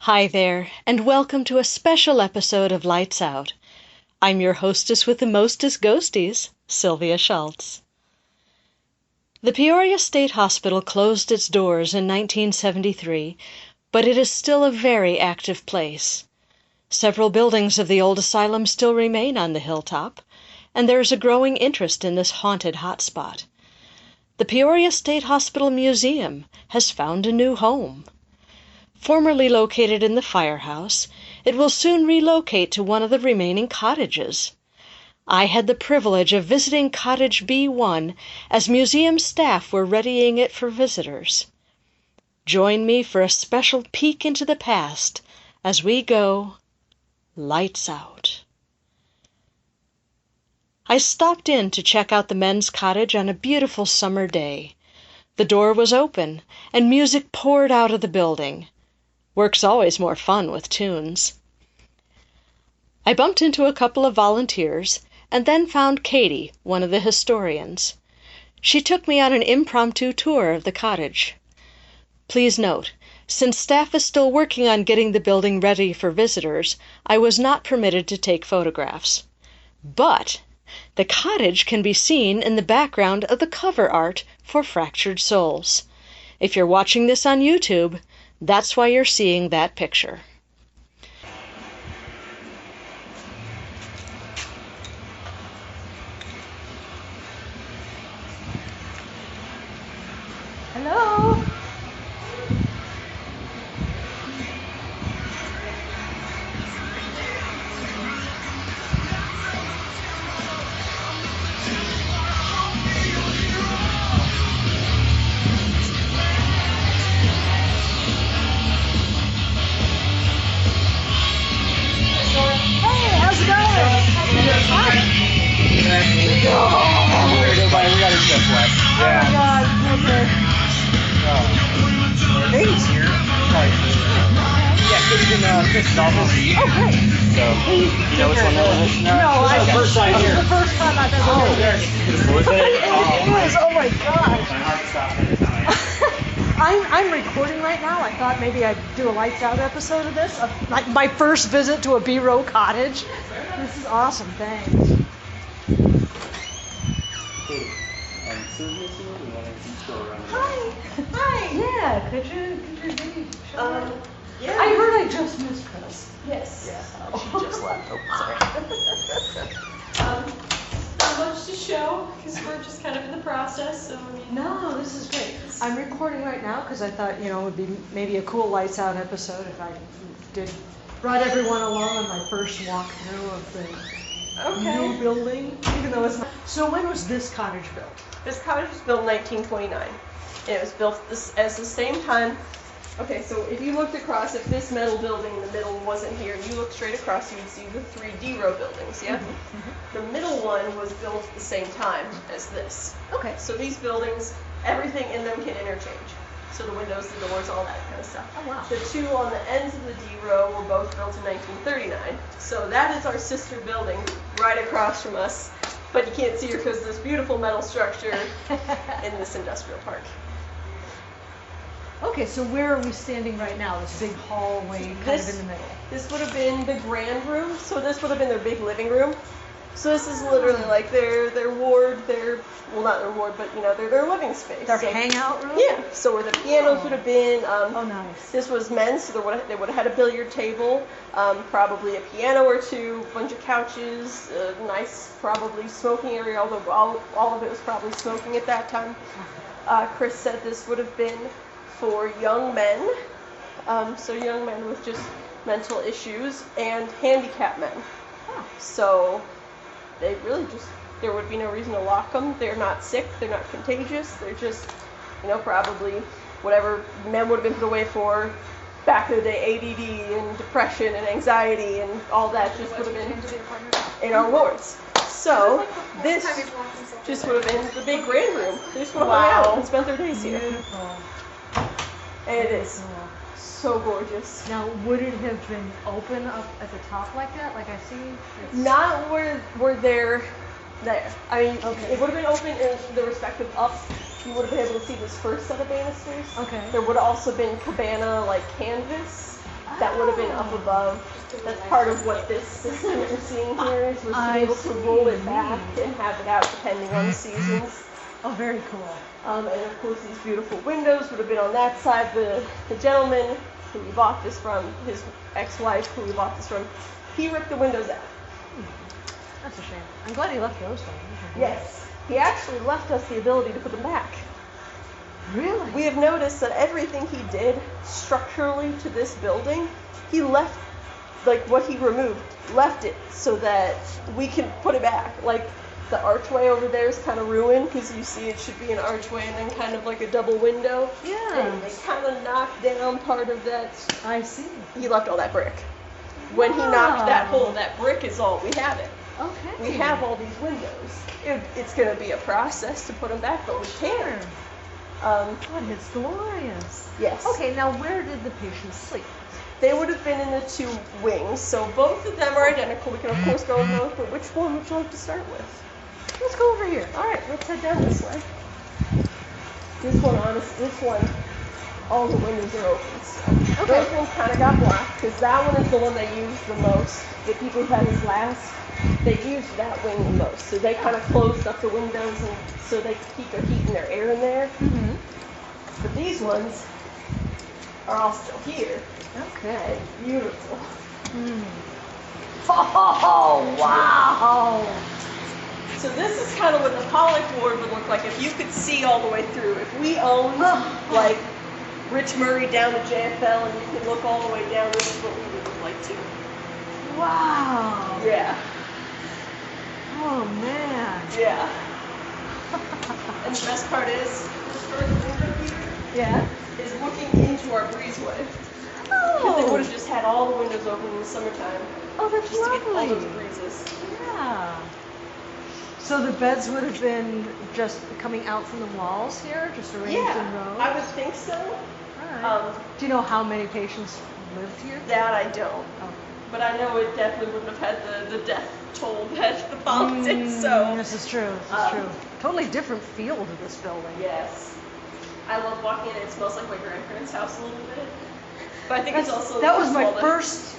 Hi there, and welcome to a special episode of Lights Out. I'm your hostess with the mostest ghosties, Sylvia Shults. The Peoria State Hospital closed its doors in 1973, but it is still a very active place. Several buildings of the old asylum still remain on the hilltop, and there is a growing interest in this haunted hotspot. The Peoria State Hospital Museum has found a new home. Formerly located in the firehouse, it will soon relocate to one of the remaining cottages. I had the privilege of visiting Cottage B1 as museum staff were readying it for visitors. Join me for a special peek into the past as we go Lights Out. I stopped in to check out the men's cottage on a beautiful summer day. The door was open, and music poured out of the building. Work's always more fun with tunes. I bumped into a couple of volunteers and then found Katie, one of the historians. She took me on an impromptu tour of the cottage. Please note, since staff is still working on getting the building ready for visitors, I was not permitted to take photographs. But the cottage can be seen in the background of the cover art for Fractured Souls. If you're watching this on YouTube, that's why you're seeing that picture. Hello? Oh, great. So, you know which one that is? No, This is the first time here. This is the first time I've ever been here. It is, oh my gosh. My heart stopped every time. I'm recording right now. I thought maybe I'd do a Lights Out episode of this. Like my first visit to a B-row cottage. This is awesome, thanks. Katie, Sylvia, we want to show around. Hi. Yeah, could you show me? Yeah. I heard I just missed Chris. Yes. Yeah. She just left. Oh, sorry. Not much to show because we're just kind of in the process. So No, this is great. I'm recording right now because I thought, it would be maybe a cool Lights Out episode if I brought everyone along on my first walkthrough of the new building, even though it's not. So when was this cottage built? This cottage was built in 1929. It was built as the same time. Okay, so if you looked across, if this metal building in the middle wasn't here, and you looked straight across, you'd see the 3 D-row buildings, yeah? The middle one was built at the same time as this. Okay. So these buildings, everything in them can interchange. So the windows, the doors, all that kind of stuff. Oh, wow. The 2 on the ends of the D-row were both built in 1939. So that is our sister building right across from us. But you can't see her because this beautiful metal structure in this industrial park. Okay, so where are we standing right now? This big hallway kind of in the middle. This would have been the grand room, so this would have been their big living room. So this is literally like their ward, well, not their ward, but their living space. Their hangout room? Yeah, so where the pianos would have been. Oh, nice. This was men's, so they would have had a billiard table, probably a piano or two, a bunch of couches, a nice, probably smoking area, although all of it was probably smoking at that time. Chris said this would have been for young men, so young men with just mental issues, and handicapped men. So they really there would be no reason to lock them. They're not sick, they're not contagious, they're just, probably whatever men would have been put away for back in the day, ADD and depression and anxiety and all that just would have been in our wards. So this just would have been the big grand room. They just would have hung out and spent their days here. Beautiful. And it is so gorgeous. Now, would it have been open up at the top like that? Like I see? Not where they're there. I mean, it would have been open in the respective ups. You would have been able to see this first set of banisters. Okay. There would have also been cabana, like canvas, that would have been up above. That's part of what this system that you're seeing here is, was to be able to roll it back and have it out depending on the seasons. Oh, very cool. And of course these beautiful windows would have been on that side. The gentleman who we bought this from, his ex-wife who we bought this from, he ripped the windows out. That's a shame. I'm glad he left those ones. Yes. He actually left us the ability to put them back. Really? We have noticed that everything he did structurally to this building, he left, like what he removed, left it so that we can put it back. Like the archway over there is kind of ruined because you see it should be an archway and then kind of like a double window. Yeah. And they kind of knocked down part of that. I see. He left all that brick. When he knocked that hole, that brick is all we have it. Okay. We have all these windows. It's going to be a process to put them back, but we can. God, it's glorious. Yes. Okay, now where did the patients sleep? They would have been in the two wings, so both of them are identical. We can of course go in both, but which one would you like to start with? Let's go over here. All right, let's head down this way. This one, all the windows are open. So those ones kind of got blocked because that one is the one they used the most. The people who had his last, they used that wing the most. So they kind of closed up the windows and so they could keep their heat and their air in there. Mm-hmm. But these ones are all still here. Okay. And beautiful. Mm. Oh, wow. So this is kind of what the Pollock ward would look like if you could see all the way through. If we owned like Rich Murray down to JFL and you could look all the way down, this is what we would look like too. Wow. Yeah. Oh, man. Yeah. And the best part is, this first window here is looking into our breezeway. Because they would have just had all the windows open in the summertime. Oh, that's just lovely. to get all those breezes. Yeah. So the beds would have been just coming out from the walls here, just arranged in rows? I would think so. All right. Do you know how many patients lived here? That I don't. Oh. But I know it definitely wouldn't have had the death toll that the Pollock did, so. This is true. This is true. Totally different feel to this building. Yes. I love walking in. It smells like my grandparents' house a little bit. But I think it's also. That was my first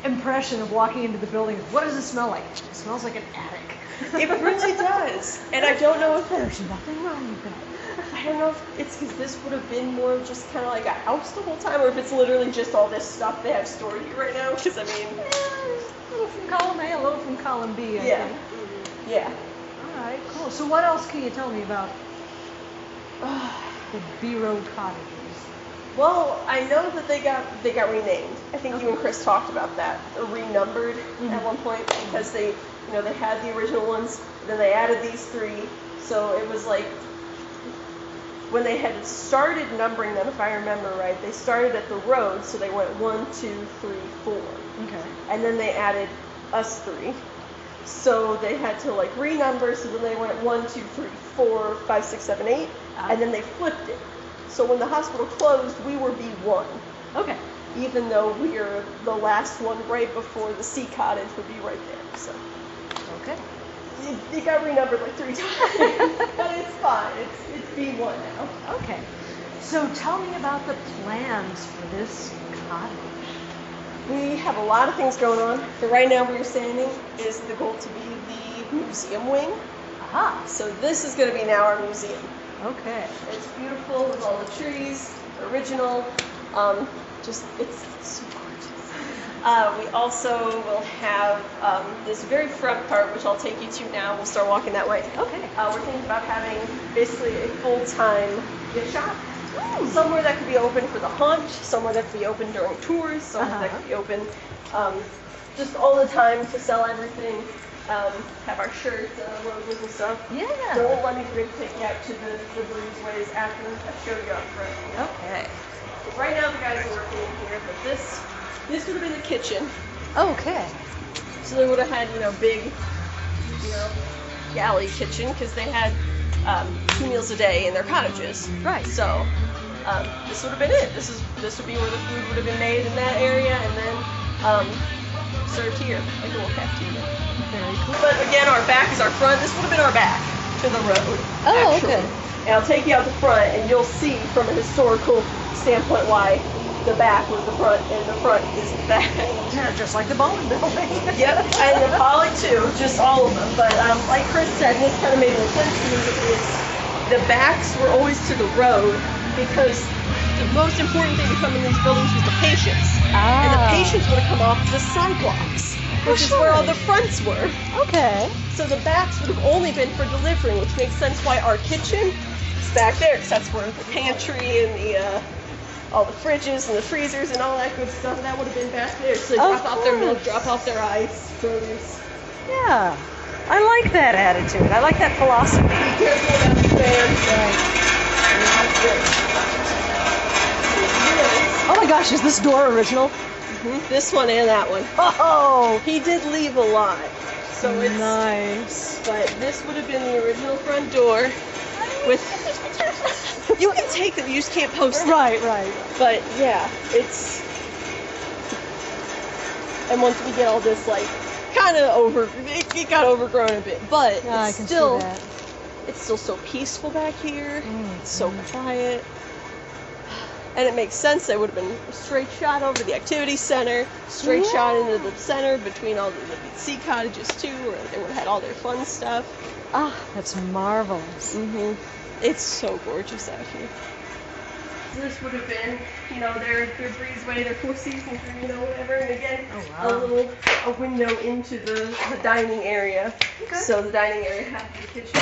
impression of walking into the building. What does it smell like? It smells like an attic. It really does. And I don't know if there's nothing wrong with that. I don't know if it's because this would have been more just kind of like a house the whole time, or if it's literally just all this stuff they have stored here right now. Because I mean, a little from column A, a little from column B. I think. Yeah. All right, cool. So what else can you tell me about the B Road cottages? Well, I know that they got renamed. I think you and Chris talked about that, or renumbered at one point because they had the original ones, then they added these three. So it was like when they had started numbering them, if I remember right, they started at the road, so they went 1, 2, 3, 4. Okay. And then they added us 3. So they had to like renumber, so then they went 1, 2, 3, 4, 5, 6, 7, 8, and then they flipped it. So when the hospital closed, we were B1. Okay. Even though we are the last one right before the C cottage would be right there. So. Okay. It got renumbered like 3 times, but it's fine. It's B1 now. Okay. So tell me about the plans for this cottage. We have a lot of things going on. But right now where you're standing is the goal to be the museum wing. Aha. So this is going to be now our museum. Okay. It's beautiful with all the trees, original. It's so gorgeous. We also will have this very front part, which I'll take you to now. We'll start walking that way. Okay. We're thinking about having basically a full-time gift shop. Somewhere that could be open for the haunt, somewhere that could be open during tours, somewhere that could be open just all the time to sell everything. Have our shirts and our logos and stuff. Yeah. Don't let me forget to take you out to the breezeways after I show you up front. Okay. Right now the guys are working in here, but this would have been the kitchen. Okay. So they would have had, big, galley kitchen because they had 2 meals a day in their cottages. Right. So this would have been it. This would be where the food would have been made in that area and then served here, like a little cafeteria. Very cool. But again, our back is our front. This would have been our back to the road. Oh, actually. okay. And I'll take you out the front and you'll see from a historical standpoint why the back was the front, and the front is the back. Yeah, just like the Bowman building. Yep, and the Pollock too, just all of them. But like Chris said, and this kind of made more sense to me, is the backs were always to the road because the most important thing to come in these buildings was the patients. And the patients would have come off the sidewalks, which is where all the fronts were. Okay. So the backs would have only been for delivering, which makes sense why our kitchen is back there, because that's where the pantry and the all the fridges and the freezers and all that good stuff, that would have been back there. So they drop off their milk, drop off their ice, produce. Yeah. I like that attitude. I like that philosophy. Be careful about the fans. Oh my gosh, is this door original? Mm-hmm. This one and that one. Oh! He did leave a lot. So it's nice. But this would have been the original front door with... You can take them, you just can't post them. Right. But yeah, it's... And once we get all this, like, kind of it got overgrown a bit, but Yeah, it's I can still, see that. it's still so peaceful back here. It's so quiet. And it makes sense. They would have been a straight shot over the activity center, straight shot into the center between all the sea cottages too, where they would have had all their fun stuff. Ah, that's marvelous. It's so gorgeous out here. So this would have been, their breezeway, their Four Seasons, or whatever. And again, a window into the dining area. Okay. So the dining area had the kitchen.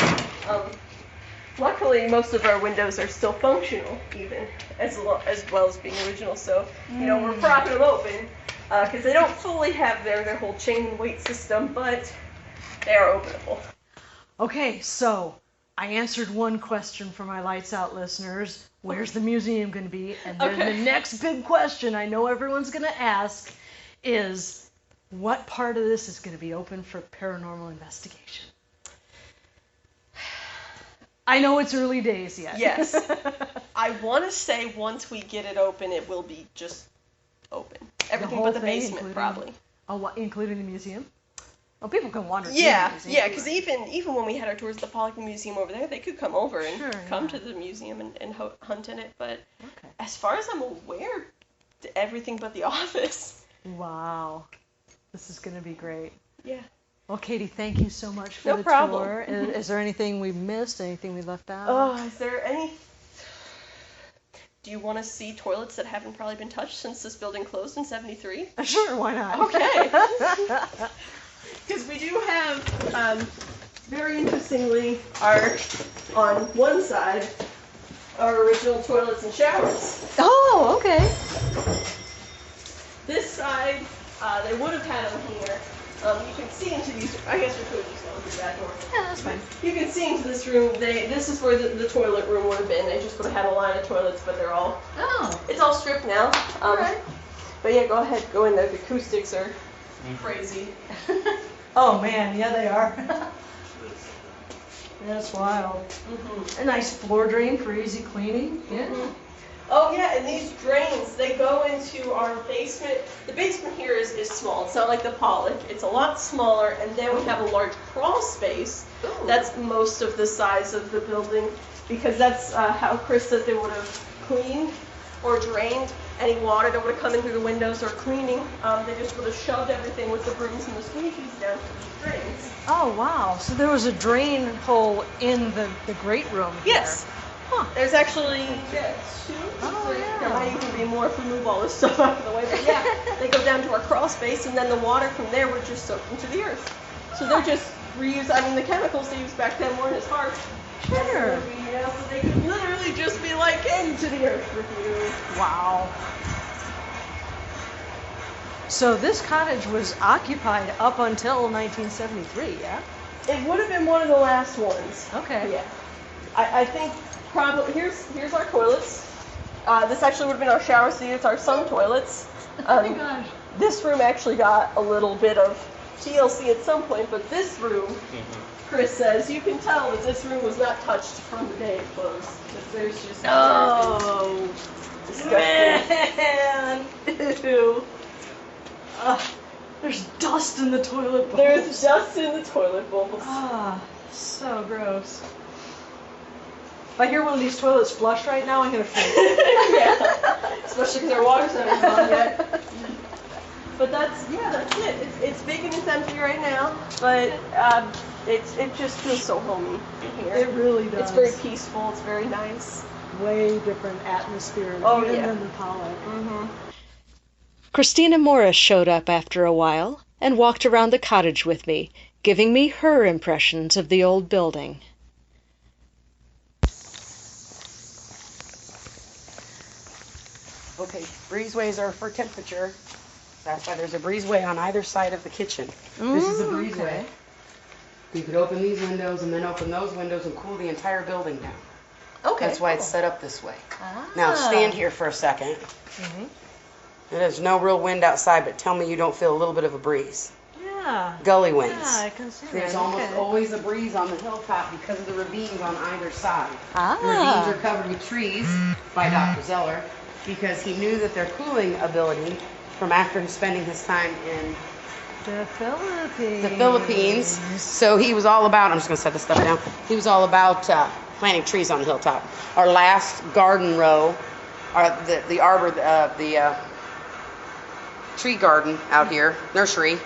Luckily, most of our windows are still functional, even as well as being original. So we're propping them open because they don't fully have their whole chain and weight system, but they are openable. Okay, so I answered one question for my Lights Out listeners. Where's the museum going to be? And then the next big question I know everyone's going to ask is, what part of this is going to be open for paranormal investigation? I know it's early days yet. Yes. I want to say once we get it open, it will be just open. Everything but the basement, probably. Oh, including the museum? Well, people can wander through the museum. Yeah, because even when we had our tours of the Pollock Museum over there, they could come over and come to the museum and hunt in it. But as far as I'm aware, everything but the office. Wow. This is going to be great. Yeah. Well, Katie, thank you so much for the tour. Is there anything we missed? Anything we left out? Oh, is there any... Do you want to see toilets that haven't probably been touched since this building closed in 73? Sure, why not? Okay. Because we do have, very interestingly, on one side, our original toilets and showers. Oh, okay. This side, they would have had them here. You can see into these. I guess we could have just gone through that door. Yeah, that's fine. You can see into this room. This is where the toilet room would have been. They just would have had a line of toilets, but they're all. Oh. It's all stripped now. Alright. But yeah, go ahead. Go in there. The acoustics are crazy. Oh man, yeah they are. That's wild. A nice floor drain for easy cleaning. Yeah. Oh yeah, and these drains, they go into our basement. The basement here is small. It's not like the Pollock. It's a lot smaller, and then we have a large crawl space. That's most of the size of the building, because that's how Chris said they would have cleaned or drained any water that would have come in through the windows or cleaning. They just would have shoved everything with the brooms and the squeegees down to these drains. Oh wow, so there was a drain hole in the great room here. Yes. Huh. There's actually two. Oh, yeah. There might even be more if we move all this stuff out of the way. But yeah, they go down to our crawl space, and then the water from there would just soak into the earth. So they're just reused. I mean, the chemicals they used back then weren't as harsh. Sure. So they could literally just be like into the earth with you. Wow. So this cottage was occupied up until 1973, yeah? It would have been one of the last ones. Okay. Yeah. I think probably here's our toilets. This actually would have been our shower. See, it's our sun toilets. Oh my gosh. This room actually got a little bit of TLC at some point, but this room, Chris says, you can tell that this room was not touched from the day it closed. There's just disgusting. Man. Ew. There's dust in the toilet bowl. There's dust in the toilet bowls. Ah, so gross. If I hear one of these toilets flush right now, I'm gonna freak. Yeah. especially because our water's not even on yet. But that's it. It's big and it's empty right now, but it just feels so homey in here. It really does. It's very peaceful. It's very nice. Way different atmosphere than the Pollock. Mm-hmm. Christina Mora showed up after a while and walked around the cottage with me, giving me her impressions of the old building. Okay, breezeways are for temperature. That's why there's a breezeway on either side of the kitchen. This is a breezeway. Okay. You could open these windows and then open those windows and cool the entire building down. Okay. That's why it's set up this way. Ah. Now stand here for a second. Mm-hmm. There's no real wind outside, but tell me you don't feel a little bit of a breeze. Yeah. Gully winds. Yeah, I can see There's that. almost Okay. always a breeze on the hilltop because of the ravines on either side. Ah. The ravines are covered with trees by Dr. Zeller because he knew that their cooling ability from after spending his time in The Philippines. the Philippines. So he was all about, I'm just going to set this stuff down. He was all about planting trees on the hilltop. Our last garden row, the arbor, the tree garden out here, nursery,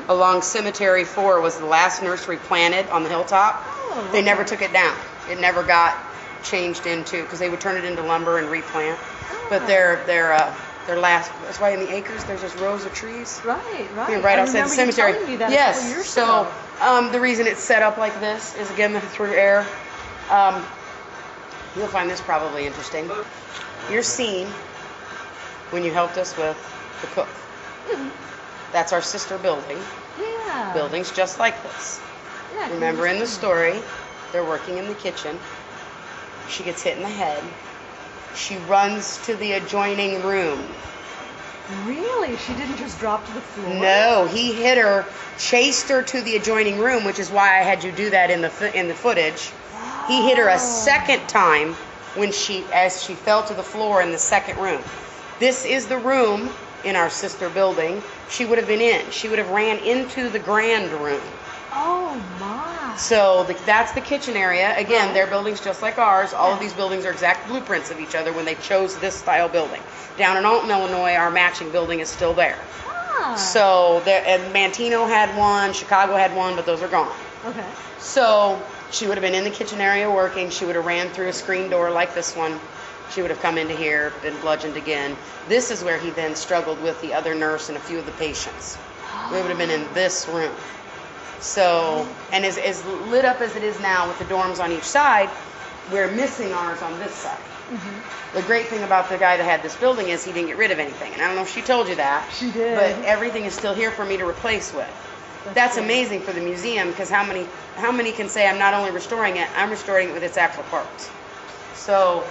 along Cemetery 4 was the last nursery planted on the hilltop. Oh, They never took it down. It never got changed into, because they would turn it into lumber and replant. But their last, that's why in the acres there's just rows of trees. Right, right. Yeah, right I outside the remember you cemetery. telling me that a Yes. couple years So ago. the reason it's set up like this is again through air. You'll find this probably interesting. Your scene when you helped us with the cook. That's our sister building. Yeah. Buildings just like this. Yeah, Remember in the story, they're working in the kitchen. She gets hit in the head. She runs to the adjoining room. Really? She didn't just drop to the floor? No, he hit her, chased her to the adjoining room, which is why I had you do that in the footage. He hit her a second time as she fell to the floor in the second room. This is the room in our sister building she would have been in. She would have ran into the grand room. Oh, my. So that's the kitchen area. Again, Right. their buildings just like ours. All of Yeah. these buildings are exact blueprints of each other when they chose this style building. Down in Alton, Illinois, our matching building is still there. Ah. So and Mantino had one, Chicago had one, but those are gone. Okay. So she would have been in the kitchen area working. She would have ran through a screen door like this one. She would have come into here, been bludgeoned again. This is where he then struggled with the other nurse and a few of the patients. We would have been in this room. So, and as lit up as it is now with the dorms on each side, we're missing ours on this side. The great thing about the guy that had this building is he didn't get rid of anything. And I don't know if she told you that. She did. But everything is still here for me to replace with. That's amazing for the museum because how many can say I'm not only restoring it, I'm restoring it with its actual parts. So,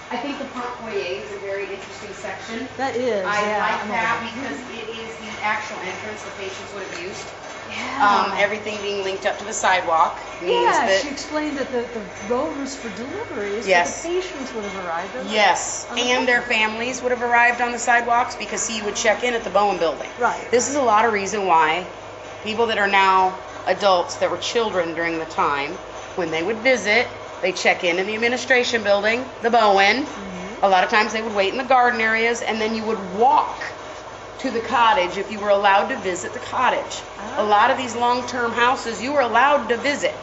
I think the front foyer is a very interesting section. That is. I yeah, like that because it is the actual entrance the patients would have used. Yeah. Everything being linked up to the sidewalk means Yeah, that she explained that the road was for deliveries, Yes. but the patients would have arrived on yes, on the and their front. families would have arrived on the sidewalks because he would check in at the Bowen building. Right. This is a lot of reason why people that are now adults that were children during the time, when they would visit, they check in the administration building, the Bowen. A lot of times they would wait in the garden areas, and then you would walk to the cottage if you were allowed to visit the cottage. A lot of these long-term houses, you were allowed to visit.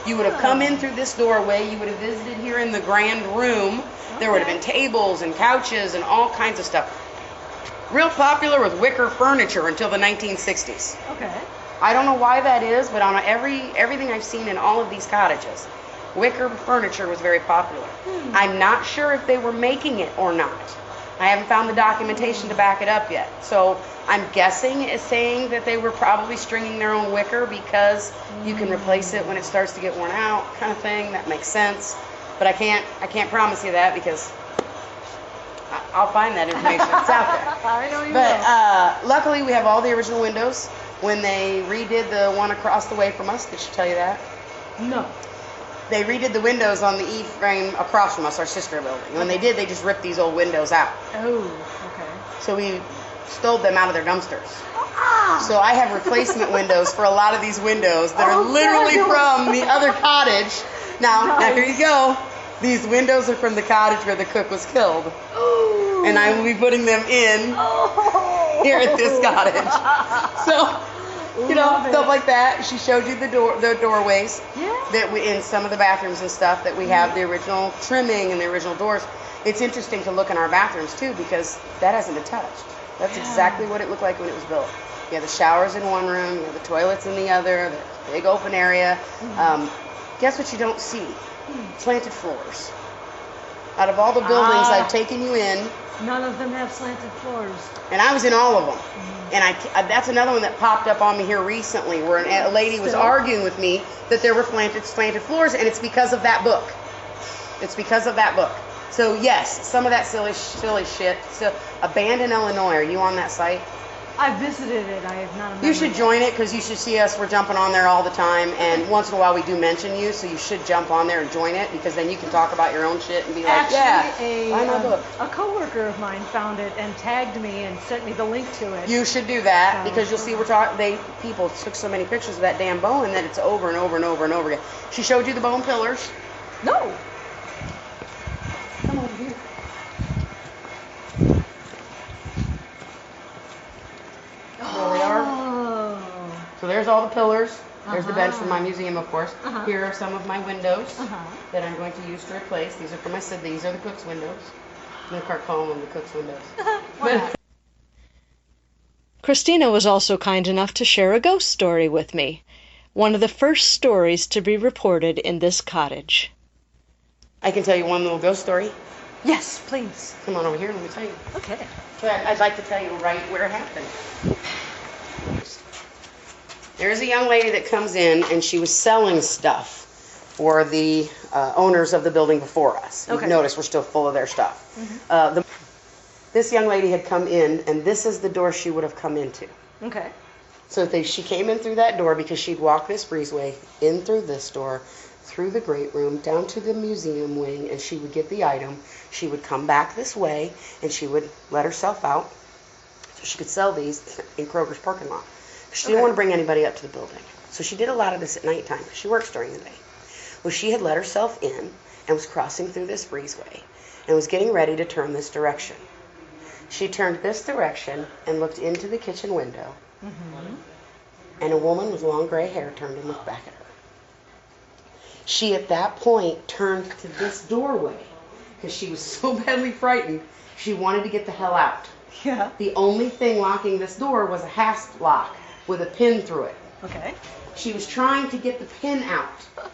You would have come in through this doorway. You would have visited here in the grand room. There would have been tables and couches and all kinds of stuff. Real popular with wicker furniture until the 1960s. Okay. I don't know why that is, but on everything I've seen in all of these cottages, wicker furniture was very popular. I'm not sure if they were making it or not. I haven't found the documentation to back it up yet. So I'm guessing it's saying that they were probably stringing their own wicker because you can replace it when it starts to get worn out, kind of thing. That makes sense. But I can't promise you that because I'll find that information. It's out there. I know you But will. luckily we have all the original windows. When they redid the one across the way from us, did she tell you that? No. They redid the windows on the E-frame across from us, our sister building. When they did, they just ripped these old windows out. Oh, okay. So we stole them out of their dumpsters. So I have replacement windows for a lot of these windows that are literally from the other cottage. Now here you go. These windows are from the cottage where the cook was killed. and I will be putting them in here at this cottage. So, you know, stuff like that. She showed you the doorways that we, in some of the bathrooms and stuff, that we have the original trimming and the original doors. It's interesting to look in our bathrooms too, because that hasn't been touched. That's exactly what it looked like when it was built. You have the showers in one room, you have the toilets in the other, the big open area. Guess what you don't see? Slanted floors. Out of all the buildings I've taken you in, None of them have slanted floors. and I was in all of them. And that's another one that popped up on me here recently, where a lady was arguing with me that there were slanted floors, and it's because of that book. It's because of that book. So yes, some of that silly shit. So, Abandoned Illinois, are you on that site? I visited it. I have not. You should join it, because you should see us. We're jumping on there all the time, and once in a while we do mention you, so you should jump on there and join it, because then you can talk about your own shit and be like, buy my book. A coworker of mine found it and tagged me and sent me the link to it. You should do that, because you'll see people took so many pictures of that damn bone that it's over and over and over and over again. She showed you the bone pillars. No. Come over here. There they are. So there's all the pillars. There's the bench from my museum, of course. Here are some of my windows that I'm going to use to replace. These are for my Sid. These are the cook's windows. I'm going to start calling them the cook's windows. Christina was also kind enough to share a ghost story with me, one of the first stories to be reported in this cottage. I can tell you one little ghost story. Yes, please. Come on over here, let me tell you. Okay. But I'd like to tell you right where it happened. There's a young lady that comes in, and she was selling stuff for the owners of the building before us. Okay. You've noticed we're still full of their stuff. This young lady had come in, and this is the door she would have come into. Okay. So she came in through that door because she'd walk this breezeway in through this door, through the great room, down to the museum wing, and she would get the item. She would come back this way, and she would let herself out so she could sell these in Kroger's parking lot. She didn't want to bring anybody up to the building. So she did a lot of this at nighttime, because she works during the day. Well, she had let herself in and was crossing through this breezeway and was getting ready to turn this direction. She turned this direction and looked into the kitchen window, and a woman with long gray hair turned and looked back at her. She, at that point, turned to this doorway because she was so badly frightened, she wanted to get the hell out. Yeah. The only thing locking this door was a hasp lock with a pin through it. Okay. She was trying to get the pin out.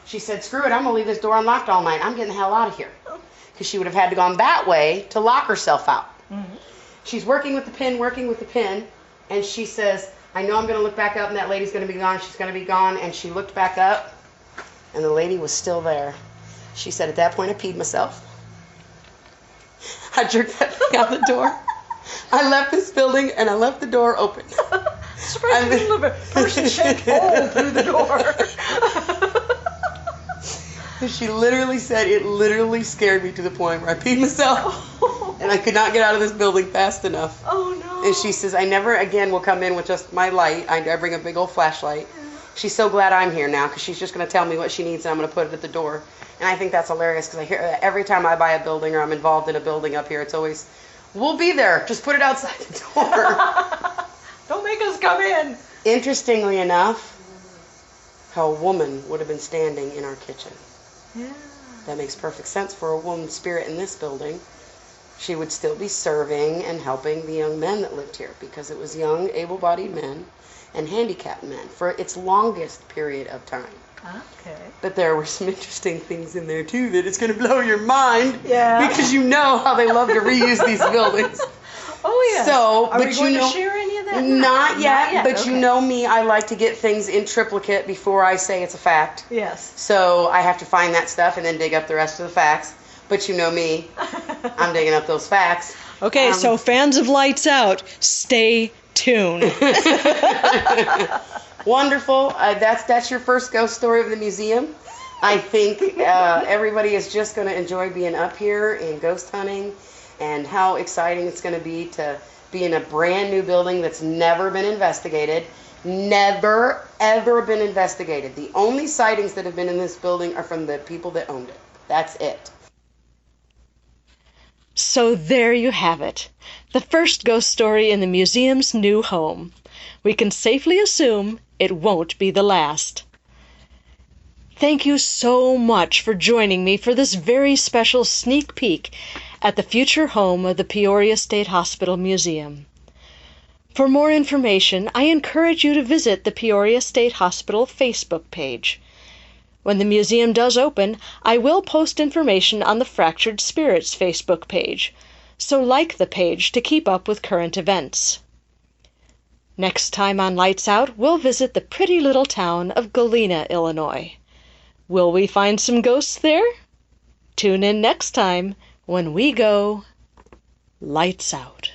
She said, screw it, I'm going to leave this door unlocked all night. I'm getting the hell out of here. Because she would have had to gone that way to lock herself out. She's working with the pin, and she says, I know I'm going to look back up, and that lady's going to be gone. She's going to be gone. And she looked back up, and the lady was still there. She said, at that point, I peed myself. I jerked that thing out the door. I left this building, and I left the door open. Surprised you didn't leave a person-shaped hole through the door. She literally said, it literally scared me to the point where I peed myself. And I could not get out of this building fast enough. Oh, no. And she says, I never again will come in with just my light. I bring a big old flashlight. She's so glad I'm here now, because she's just going to tell me what she needs, and I'm going to put it at the door. And I think that's hilarious, because I hear that every time I buy a building or I'm involved in a building up here, it's always, we'll be there. Just put it outside the door. Don't make us come in. Interestingly enough, how a woman would have been standing in our kitchen. Yeah. That makes perfect sense for a woman's spirit in this building. She would still be serving and helping the young men that lived here, because it was young, able-bodied men and handicapped men for its longest period of time. Okay. But there were some interesting things in there, too, that it's going to blow your mind. Yeah. Because you know how they love to reuse these buildings. Oh, yeah. So, Are but we going you know, to share any of that? Not yet, but okay. you know me, I like to get things in triplicate before I say it's a fact. Yes. So I have to find that stuff and then dig up the rest of the facts. But you know me, I'm digging up those facts. Okay, so fans of Lights Out, stay tuned. Wonderful. That's your first ghost story of the museum. I think everybody is just going to enjoy being up here and ghost hunting, and how exciting it's going to be in a brand new building that's never been investigated. Never, ever been investigated. The only sightings that have been in this building are from the people that owned it. That's it. So there you have it, the first ghost story in the museum's new home. We can safely assume it won't be the last. Thank you so much for joining me for this very special sneak peek at the future home of the Peoria State Hospital Museum. For more information, I encourage you to visit the Peoria State Hospital Facebook page. When the museum does open, I will post information on the Fractured Spirits Facebook page, so like the page to keep up with current events. Next time on Lights Out, we'll visit the pretty little town of Galena, Illinois. Will we find some ghosts there? Tune in next time when we go Lights Out.